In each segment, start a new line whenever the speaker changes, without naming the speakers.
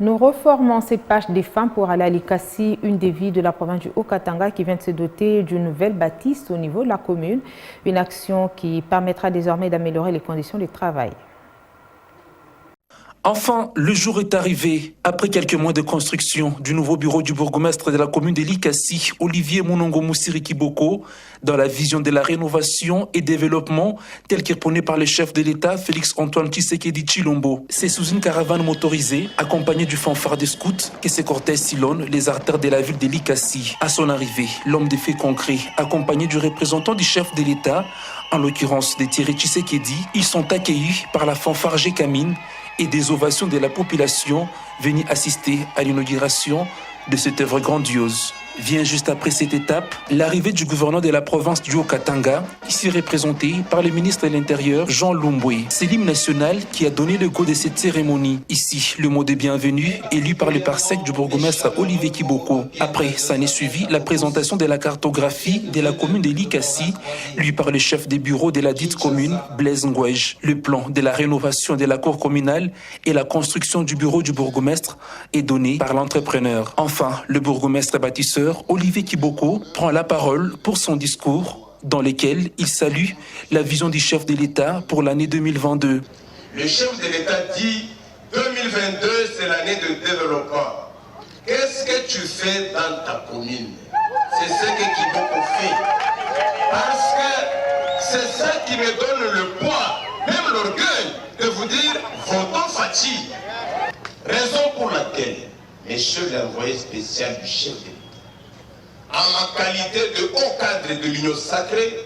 Nous reformons cette page des femmes pour aller à Likasi, une des villes de la province du Haut-Katanga qui vient de se doter d'une nouvelle bâtisse au niveau de la commune. Une action qui permettra désormais d'améliorer les conditions de travail.
Enfin, le jour est arrivé. Après quelques mois de construction du nouveau bureau du bourgmestre de la commune de Likasi, Olivier Munongo Musiri Kiboko, dans la vision de la rénovation et développement tel que prôné par le chef de l'État, Félix-Antoine Tshisekedi Tshilombo. C'est sous une caravane motorisée, accompagnée du fanfare des scouts, que ces cortèges sillonnent les artères de la ville de Likasi. À son arrivée, l'homme de fait concret, accompagné du représentant du chef de l'État, en l'occurrence de Thierry Tshisekedi, ils sont accueillis par la fanfare Gécamine et des ovations de la population venue assister à l'inauguration de cette œuvre grandiose. Vient juste après cette étape l'arrivée du gouverneur de la province du Haut-Katanga, ici représenté par le ministre de l'Intérieur, Jean Lumbwe. C'est l'hymne national qui a donné le goût de cette cérémonie. Ici, le mot de bienvenue élu par le parsec du bourgmestre Olivier Kiboko. Après, ça n'est suivi la présentation de la cartographie de la commune de Likasi, lui par le chef des bureaux de la dite commune, Blaise Ngouège. Le plan de la rénovation de la cour communale et la construction du bureau du bourgmestre est donné par l'entrepreneur. Enfin, le bourgmestre bâtisseur Olivier Kiboko prend la parole pour son discours dans lequel il salue la vision du chef de l'État pour l'année 2022.
Le chef de l'État dit 2022 c'est l'année de développement. Qu'est-ce que tu fais dans ta commune? C'est ce que Kiboko fait. Parce que c'est ça qui me donne le poids, même l'orgueil de vous dire votons Fati. Raison pour laquelle, messieurs les envoyés spéciaux du chef de l'État, en ma qualité de haut cadre de l'Union sacrée,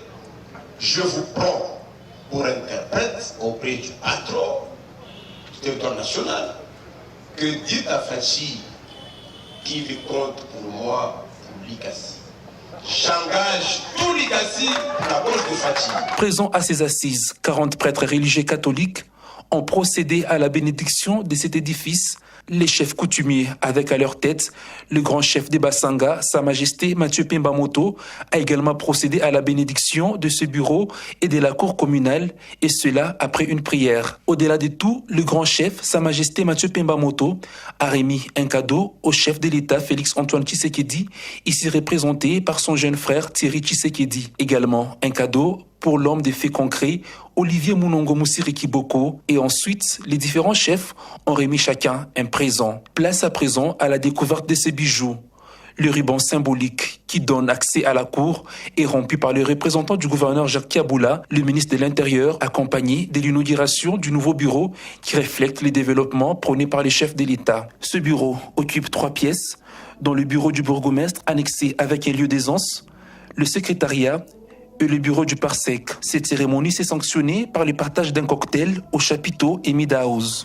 je vous prends pour interprète auprès du patron du territoire national que dit à Fachi qu'il compte pour moi pour Likasi. J'engage tout Likasi pour la cause de Fachi.
Présents à ces assises, 40 prêtres religieux catholiques ont procédé à la bénédiction de cet édifice. Les chefs coutumiers, avec à leur tête le grand chef des Bassanga, Sa Majesté Mathieu Pembamoto, a également procédé à la bénédiction de ce bureau et de la cour communale, et cela après une prière. Au-delà de tout, le grand chef, Sa Majesté Mathieu Pembamoto, a remis un cadeau au chef de l'État, Félix-Antoine Tshisekedi, ici représenté par son jeune frère Thierry Tshisekedi. Également un cadeau pour l'homme des faits concrets, Olivier Munongo Musiri Kiboko, et ensuite, les différents chefs ont remis chacun un présent. Place à présent à la découverte de ces bijoux. Le ruban symbolique qui donne accès à la cour est rompu par le représentant du gouverneur Jacques Kiaboula, le ministre de l'Intérieur, accompagné de l'inauguration du nouveau bureau qui reflète les développements prônés par les chefs de l'État. Ce bureau occupe 3 pièces, dont le bureau du bourgmestre annexé avec un lieu d'aisance, le secrétariat et le bureau du parsec. Cette cérémonie s'est sanctionnée par le partage d'un cocktail au chapiteau et Midahouse.